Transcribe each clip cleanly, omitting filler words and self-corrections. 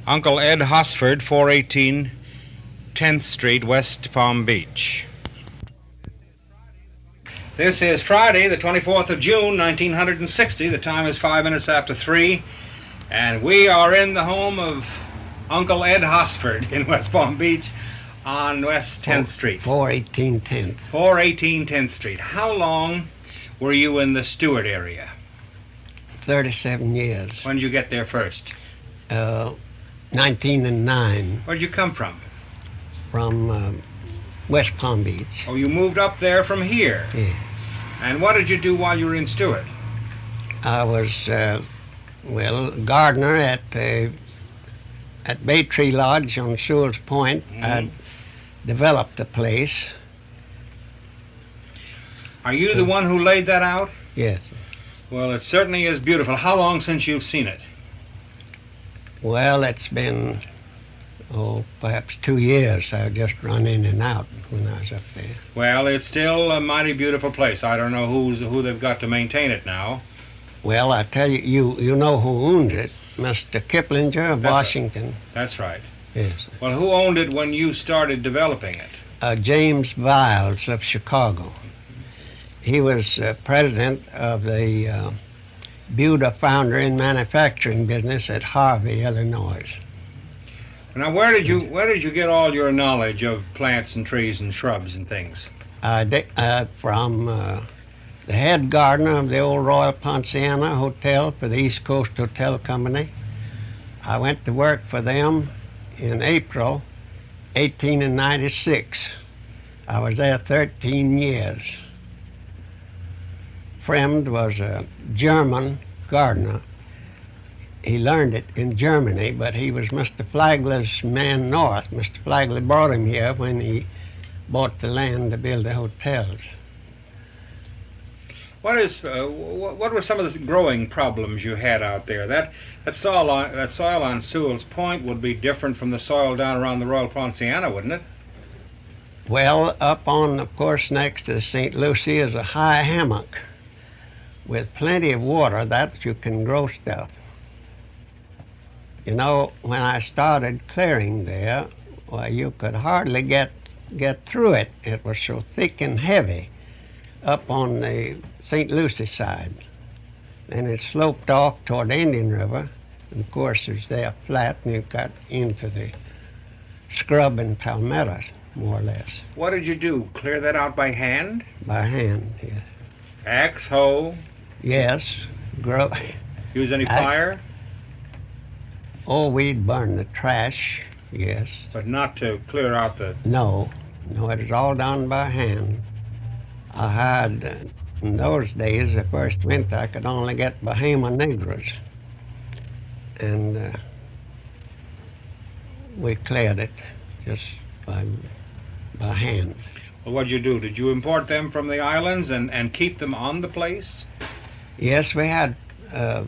Uncle Ed Hosford, 418 10th Street, West Palm Beach. This is Friday, the 24th of June, 1960. The time is 5 minutes after 3, and we are in the home of Uncle Ed Hosford in West Palm Beach on West 10th Street. 418 10th. 418 10th Street. How long were you in the Stuart area? 37 years. When did you get there first? 1909. Where did you come from? From West Palm Beach. Oh, you moved up there from here? Yeah. And what did you do while you were in Stuart? I was, gardener at Bay Tree Lodge on Sewell's Point. Mm-hmm. I developed the place. Are you the one who laid that out? Yes. Well, it certainly is beautiful. How long since you've seen it? Well, it's been, perhaps 2 years. I've just run in and out when I was up there. Well, it's still a mighty beautiful place. I don't know who they've got to maintain it now. Well, I tell you, you know who owns it. Mr. Kiplinger of Washington. Right. That's right. Yes. Well, who owned it when you started developing it? James Viles of Chicago. He was president of the Buda Founder in Manufacturing business at Harvey, Illinois. Now, where did you get all your knowledge of plants and trees and shrubs and things? From the head gardener of the old Royal Ponciana Hotel for the East Coast Hotel Company. I went to work for them in April 1896. I was there 13 years. Fremd was a German gardener. He learned it in Germany, but he was Mr. Flagler's man north. Mr. Flagler brought him here when he bought the land to build the hotels. What were some of the growing problems you had out there? That soil on Sewell's Point would be different from the soil down around the Royal Ponciana, wouldn't it? Well, up on, of course, next to St. Lucie is a high hammock with plenty of water that you can grow stuff. You know, when I started clearing there, well, you could hardly get through it. It was so thick and heavy up on the St. Lucie side. Then it sloped off toward the Indian River. And of course, it's there flat, and you got into the scrub and palmettos, more or less. What did you do? Clear that out by hand? By hand, yes. Axe, hoe? Yes. Use any fire? We'd burn the trash, yes. But not to clear out the... No, it was all done by hand. I had, in those days, the first winter, I could only get Bahama Negros. And we cleared it just by hand. Well, what'd you do? Did you import them from the islands and keep them on the place? Yes, we had a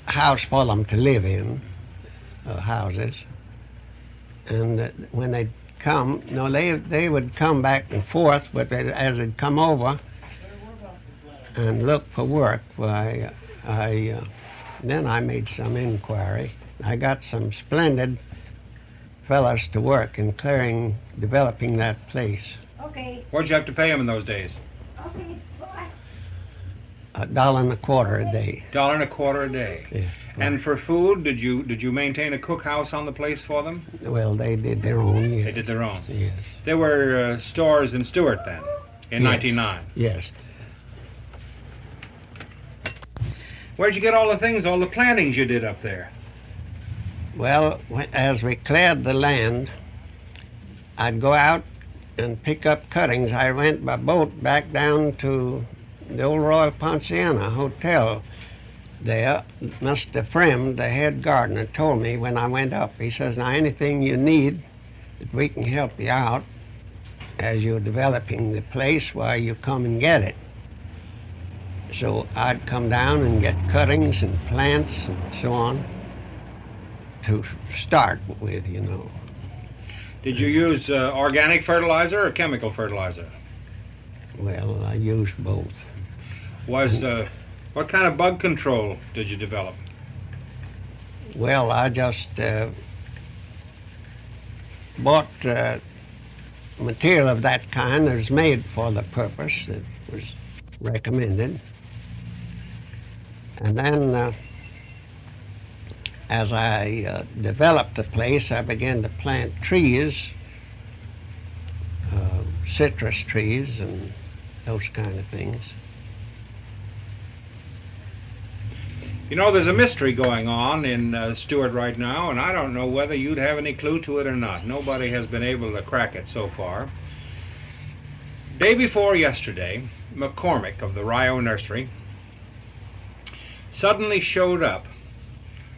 house for them to live in, houses. And when they'd come, they would come back and forth, but as they'd come over and look for work, then I made some inquiry. I got some splendid fellows to work in developing that place. Okay. What'd you have to pay them in those days? Okay. $1.25 a day. $1.25 a day. Yeah. And for food, did you maintain a cookhouse on the place for them? Well, they did their own. Yes. They did their own. Yes. There were stores in Stuart then, in 1909. Yes. Where'd you get all the plantings you did up there? Well, as we cleared the land, I'd go out and pick up cuttings. I went by boat back down to the old Royal Ponciana Hotel there. Mr. Fremd, the head gardener, told me when I went up, he says, now anything you need that we can help you out as you're developing the place, why you come and get it. So I'd come down and get cuttings and plants and so on to start with, you know. Did you use organic fertilizer or chemical fertilizer? Well, I used both. What kind of bug control did you develop? Well, I just bought material of that kind that was made for the purpose that was recommended. And then as I developed the place, I began to plant trees, citrus trees and those kind of things. You know, there's a mystery going on in Stuart right now, and I don't know whether you'd have any clue to it or not. Nobody has been able to crack it so far. Day before yesterday, McCormick of the Rio Nursery suddenly showed up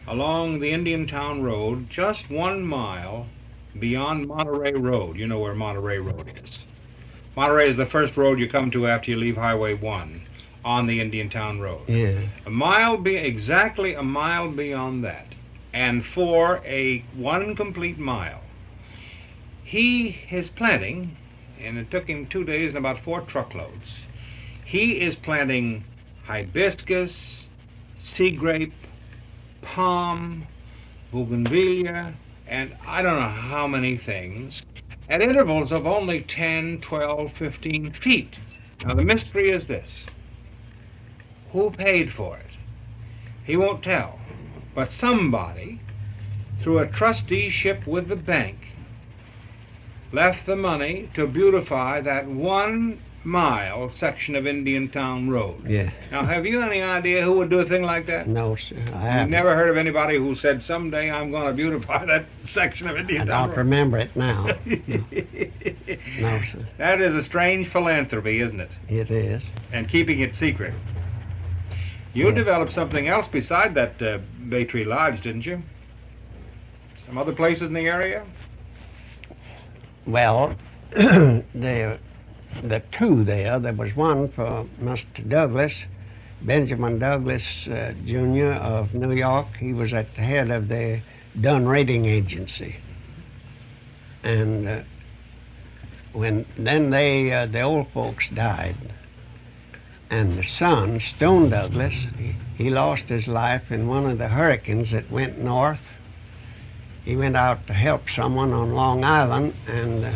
along the Indian Town Road just 1 mile beyond Monterey Road. You know where Monterey Road is. Monterey is the first road you come to after you leave Highway 1 on the Indian Town Road. Yeah. Exactly a mile beyond that. And for one complete mile, he is planting, and it took him 2 days and about 4 truckloads. He is planting hibiscus, sea grape, palm, bougainvillea, and I don't know how many things, at intervals of only 10, 12, 15 feet. Now the mystery is this. Who paid for it? He won't tell. But somebody, through a trusteeship with the bank, left the money to beautify that 1 mile section of Indian Town Road. Yeah. Now, have you any idea who would do a thing like that? No, sir. I You've haven't. never heard of anybody who said, someday I'm going to beautify that section of Indian I Town don't Road? remember it now. No, sir. That is a strange philanthropy, isn't it? It is. And keeping it secret. You Yeah. developed something else beside that Bay Tree Lodge, didn't you? Some other places in the area? Well, the two there was one for Mr. Douglas, Benjamin Douglas Jr. of New York. He was at the head of the Dunn Rating Agency. And then the old folks died. And the son, Stone Douglas, he lost his life in one of the hurricanes that went north. He went out to help someone on Long Island, and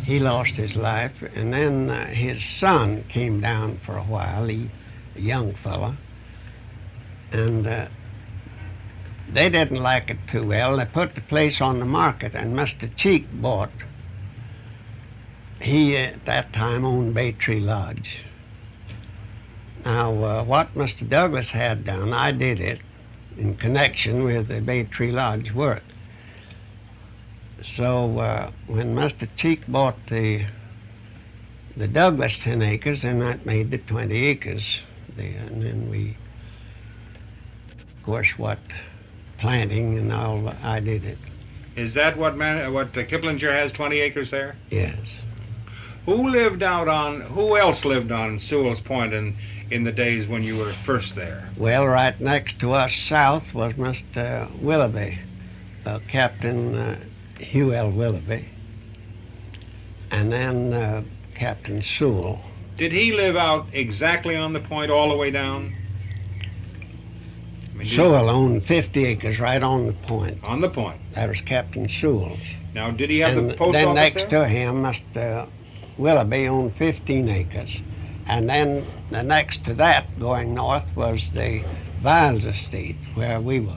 he lost his life. And then his son came down for a while, a young fella. And they didn't like it too well. They put the place on the market, and Mr. Cheek bought. He, at that time, owned Bay Tree Lodge. Now, what Mr. Douglas had done, I did it in connection with the Bay Tree Lodge work. So when Mr. Cheek bought the Douglas 10 acres, then that made the 20 acres there. And then we, of course, planting and all, I did it. Is that what Kiplinger has, 20 acres there? Yes. Who else lived on Sewell's Point in the days when you were first there? Well, right next to us south was Mr. Willoughby, Captain Hugh L. Willoughby, and then Captain Sewell. Did he live out exactly on the point all the way down? I mean, Sewell owned 50 acres right on the point. On the point. That was Captain Sewell's. Now, did he have And the post then office next there? to him, Mr. Willoughby owned 15 acres. And then the next to that, going north, was the Viles estate, where we were.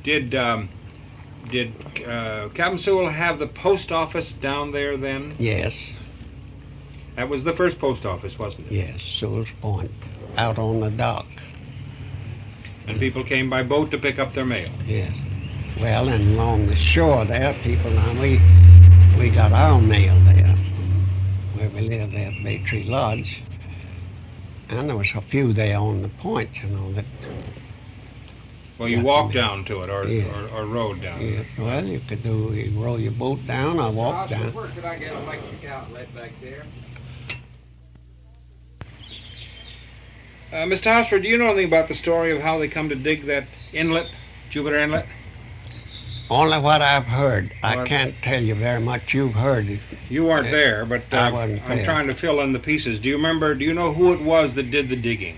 Did Captain Sewell have the post office down there then? Yes, That was the first post office, wasn't it? yes, Sewell's Point, out on the dock. And people came by boat to pick up their mail. Yes. Well, and along the shore there, we got our mail there, where we lived there at Bay Tree Lodge. And there was a few there on the point, that. Well, you got walked the mail. down to it Yeah. or rode down to Yeah, it. well, you row your boat down or walk down. Where could I get an electric outlet back there? Mr. Hosford, do you know anything about the story of how they come to dig that inlet, Jupiter Inlet? Only what I've heard. I What? can't tell you very much. You've heard it. You weren't there, but I wasn't I'm there. trying to fill in the pieces. Do you know who it was that did the digging?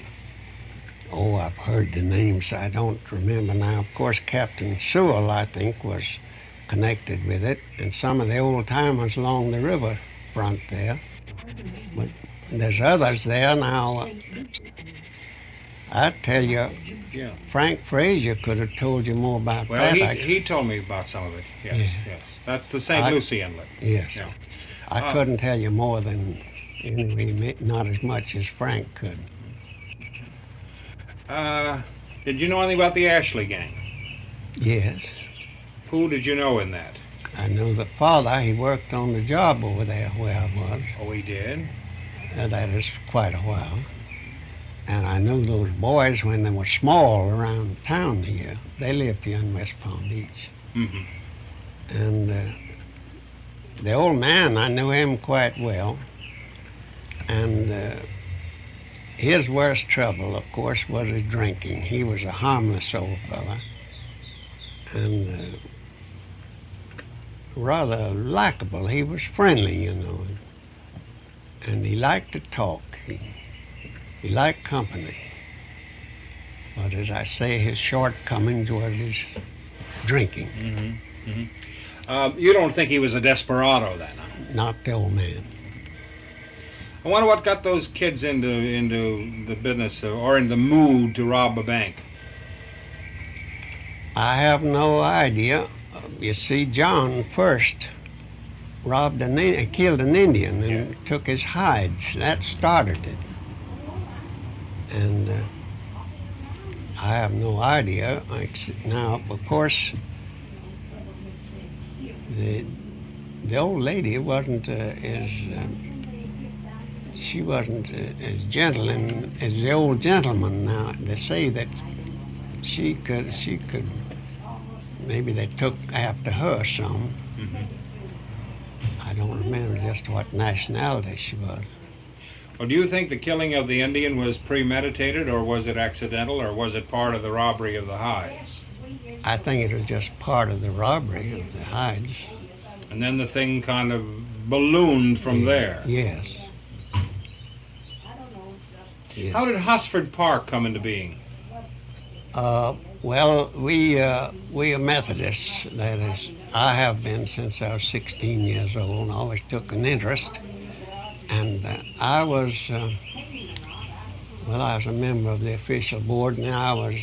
Oh, I've heard the names. I don't remember now. Of course, Captain Sewell, I think, was connected with it, and some of the old timers along the river front there. But there's others there now. I tell you, Yeah. Frank Frazier could have told you more about Well, that. he told me about some of it. Yes, Yeah. yes. That's the St. Lucie Inlet. Yes. Yeah. I couldn't tell you more than anyway, not as much as Frank could. Did you know anything about the Ashley gang? Yes. Who did you know in that? I know the father, he worked on the job over there where I was. Oh, he did? That is quite a while. And I knew those boys when they were small around town here. They lived here in West Palm Beach. Mm-hmm. And the old man, I knew him quite well. And his worst trouble, of course, was his drinking. He was a harmless old fella. And rather likable. He was friendly, you know. And he liked to talk. He liked company. But as I say, his shortcomings was his drinking. Mm-hmm. Mm-hmm. You don't think he was a desperado then, huh? Not the old man. I wonder what got those kids into the business or in the mood to rob a bank. I have no idea. You see, John first killed an Indian and took his hides. That started it. And I have no idea. Now, of course, the old lady wasn't she wasn't as gentle as the old gentleman. Now they say that she could. Maybe they took after her some. Mm-hmm. I don't remember just what nationality she was. Well, do you think the killing of the Indian was premeditated, or was it accidental, or was it part of the robbery of the hides? I think it was just part of the robbery of the hides. And then the thing kind of ballooned from there. Yes. Yes. How did Hosford Park come into being? Well, we are Methodists. That is, I have been since I was 16 years old and always took an interest. And I was a member of the official board, and I was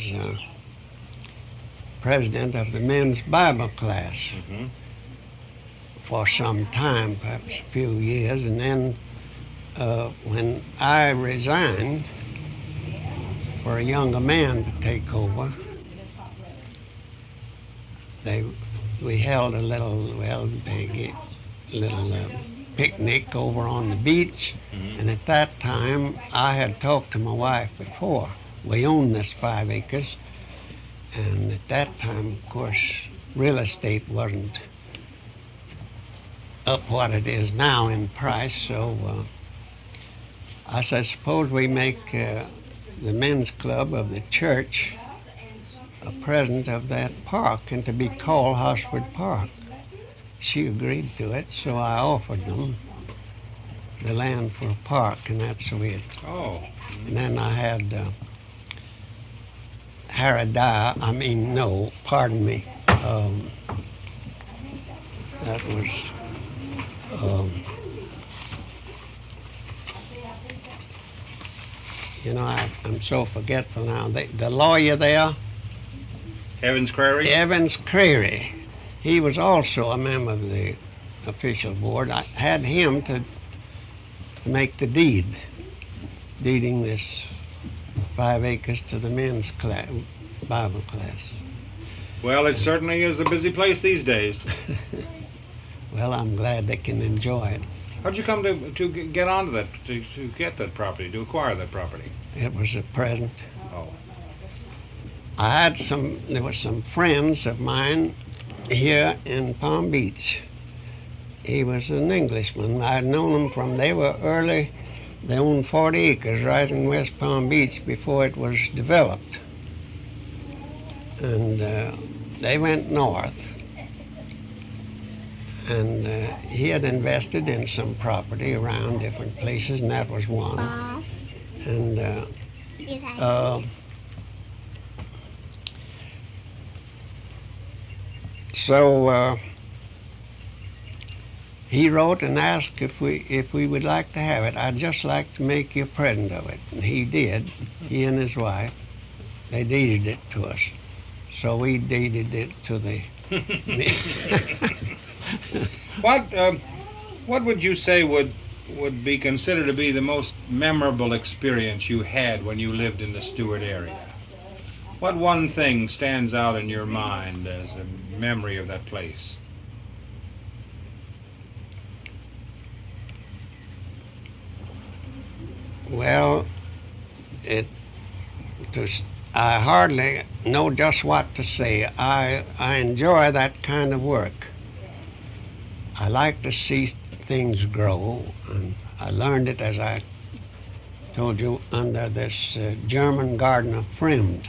president of the men's Bible class for some time, perhaps a few years. And then when I resigned for a younger man to take over, we held a little picnic over on the beach. Mm-hmm. And at that time, I had talked to my wife before. We owned this 5 acres. And at that time, of course, real estate wasn't up what it is now in price. So I said, suppose we make the men's club of the church a present of that park and to be called Hosford Park. She agreed to it, so I offered them the land for a park, and that's the way it. Oh. And then I had that was I'm so forgetful now. The lawyer there, Evans Crary? Evans Crary, he was also a member of the official board. I had him to make the deeding this 5 acres to the men's Bible class. Well, it certainly is a busy place these days. Well, I'm glad they can enjoy it. How'd you come to get onto that, to get that property, to acquire that property? It was a present. Oh. There were some friends of mine here in Palm Beach. He was an Englishman. I'd known them they owned 40 acres right in West Palm Beach before it was developed. And they went north. And he had invested in some property around different places, and that was one. And So he wrote and asked if we would like to have it. I'd just like to make you a present of it. And he did. He and his wife, they deeded it to us. So we deeded it to the. What would you say would be considered to be the most memorable experience you had when you lived in the Stuart area? What one thing stands out in your mind as a memory of that place? Well, I hardly know just what to say. I enjoy that kind of work. I like to see things grow, and I learned it, as I told you, under this German gardener Fremd,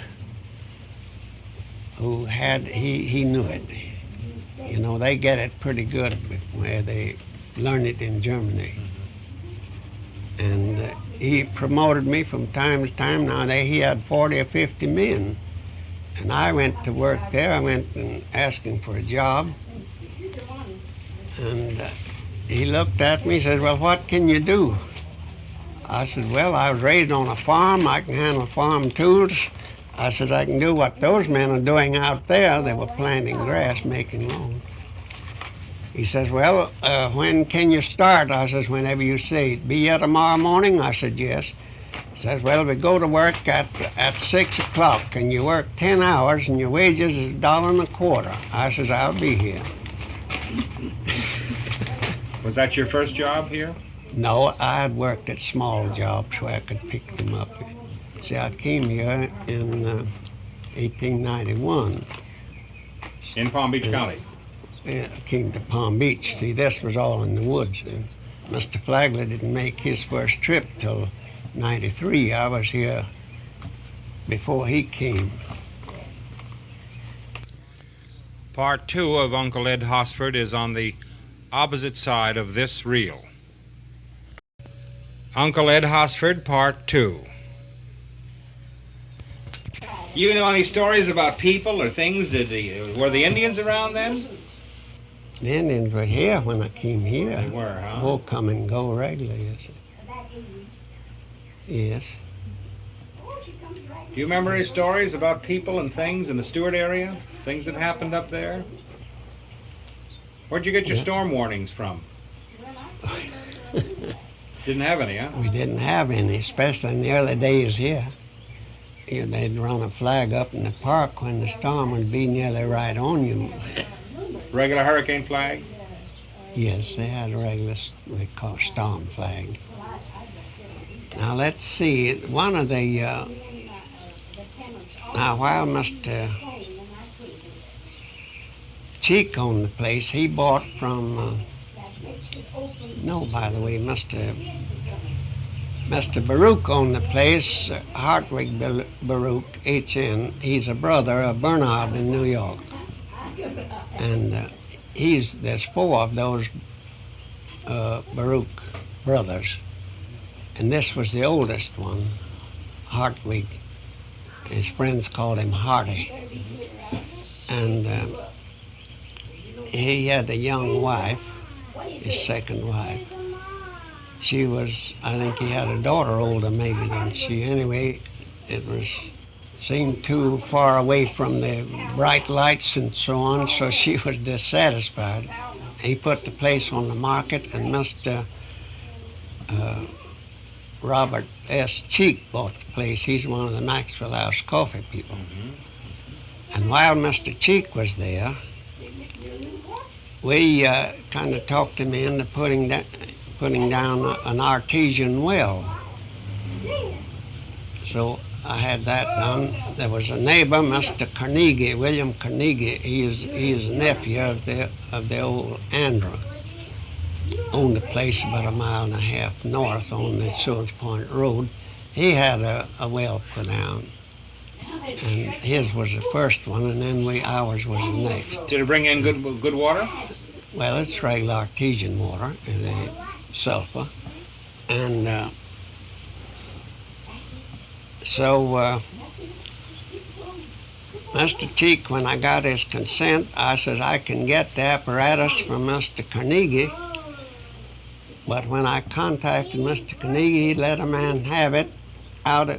who he knew it. You know, they get it pretty good where they learn it in Germany. And he promoted me from time to time. Now he had 40 or 50 men, and I went to work there. I went and asked him for a job, and he looked at me and says, "Well, what can you do?" I said, "Well, I was raised on a farm. I can handle farm tools." I said, "I can do what those men are doing out there." They were planting grass, making lawns. He says, "Well, when can you start?" I says, "Whenever you say. Be here tomorrow morning?" I said, "Yes." He says, "Well, we go to work at 6 o'clock, and you work 10 hours, and your wages is $1.25. I says, "I'll be here." Was that your first job here? No, I had worked at small jobs where I could pick them up. See, I came here in 1891. In Palm Beach County? I came to Palm Beach. See, this was all in the woods then. Mr. Flagler didn't make his first trip till 93. I was here before he came. Part 2 of Uncle Ed Hosford is on the opposite side of this reel. Uncle Ed Hosford, Part 2. You know any stories about people or things? Were the Indians around then? The Indians were here when I came here. They were, huh? Oh, come and go regularly. Yes. Do you remember any stories about people and things in the Stuart area? Things that happened up there? Where'd you get your storm warnings from? Didn't have any, huh? We didn't have any, especially in the early days here. They'd run a flag up in the park when the storm would be nearly right on you. Regular hurricane flag? Yes, they had a regular, we call storm flag. Now let's see, one of the, now while Mr. Cheek owned the place, he bought from, no, by the way, Mr. Baruch owned the place, Hartwig Baruch, H.N. He's a brother of Bernard in New York. And there's 4 of those Baruch brothers. And this was the oldest one, Hartwig. His friends called him Hardy. And he had a young wife, his second wife. She was, I think he had a daughter older maybe than she. Anyway, seemed too far away from the bright lights and so on, so she was dissatisfied. He put the place on the market, and Mr. Robert S. Cheek bought the place. He's one of the Maxwell House coffee people. Mm-hmm. And while Mr. Cheek was there, we kind of talked him into putting down an artesian well. So I had that done. There was a neighbor, Mr. Carnegie, William Carnegie. He is a nephew of the old Andrew. Owned a place about 1.5 miles north on the Sewell's Point Road. He had a well put down, and his was the first one, and then ours was the next. Did it bring in good water? Well, it's regular artesian water, and sulfur, and so Mr. Cheek, when I got his consent, I said I can get the apparatus from Mr. Carnegie. But when I contacted Mr. Carnegie, he let a man have it out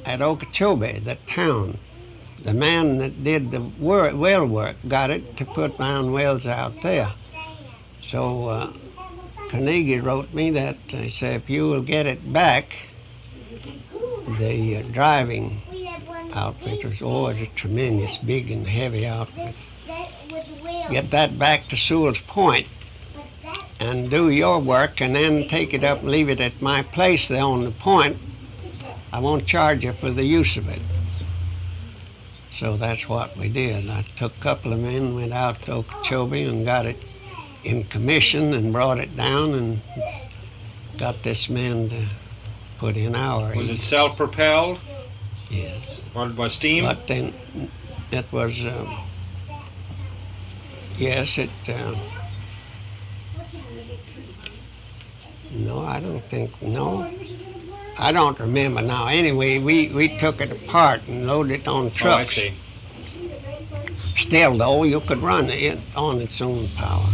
at Okeechobee, the town. The man that did the well work got it to put down wells out there. So Carnegie wrote me that he said, if you will get it back, the driving outfit was always a tremendous big and heavy outfit. Get that back to Sewell's Point and do your work, and then take it up and leave it at my place there on the point. I won't charge you for the use of it. So that's what we did. I took a couple of men, went out to Okeechobee and got it in commission and brought it down and got this man to put in our. Was it self-propelled? Yes. Or by steam? But then it was, yes, it, no, I don't think, no. I don't remember now. Anyway, we took it apart and loaded it on trucks. Oh, I see. Still, though, you could run it on its own power.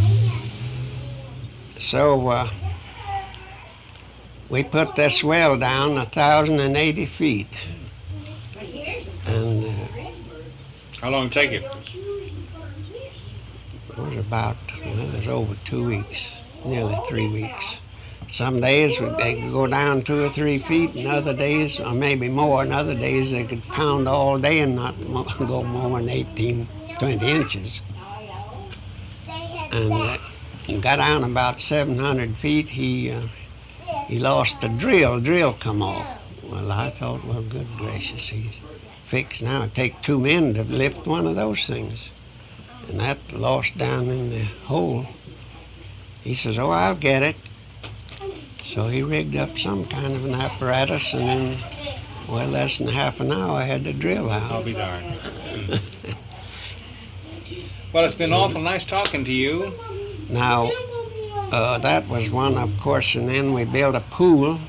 So we put this well down 1,080 feet. And how long did it take you? it was about, well, it was over 2 weeks, nearly 3 weeks. Some days they could go down 2 or 3 feet, and other days, or maybe more, and other days they could pound all day and not go more than 18, 20 inches. And he got down about 700 feet, he lost the drill come off. Well, I thought, well, good gracious, he's fixed now. It'd take 2 men to lift one of those things. And that lost down in the hole. He says, oh, I'll get it. So he rigged up some kind of an apparatus, and then, well, less than half an hour I had the drill out. I'll be darned. Well, it's been awful nice talking to you. Now, that was one, of course, and then we built a pool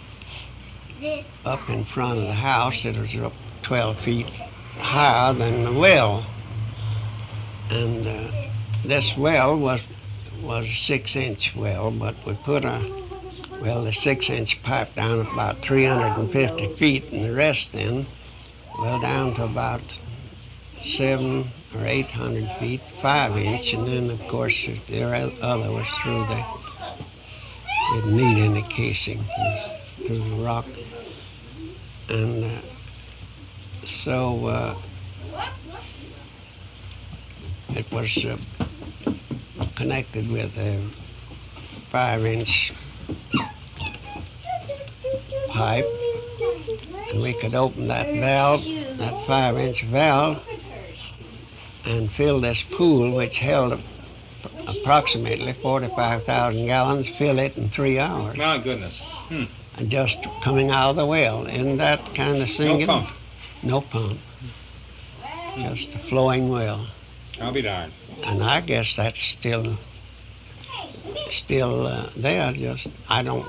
up in front of the house. It was up 12 feet higher than the well. And this well was a 6-inch well, but we put the 6-inch pipe down about 350 feet, and the rest then, well, down to about 700 or 800 feet, 5-inch, and then, of course, the other was through the, didn't need any casing, it was through the rock. And so it was connected with a 5-inch pipe, and we could open that valve, that 5-inch valve, and fill this pool, which held approximately 45,000 gallons, fill it in 3 hours. My goodness. And just coming out of the well. Isn't that kind of singing? No pump. No pump. Just a flowing well. I'll be darned. And I guess that's still there. Just I don't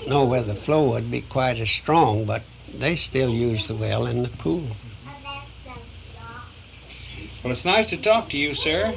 know whether the flow would be quite as strong, but they still use the well in the pool. Well, it's nice to talk to you, sir.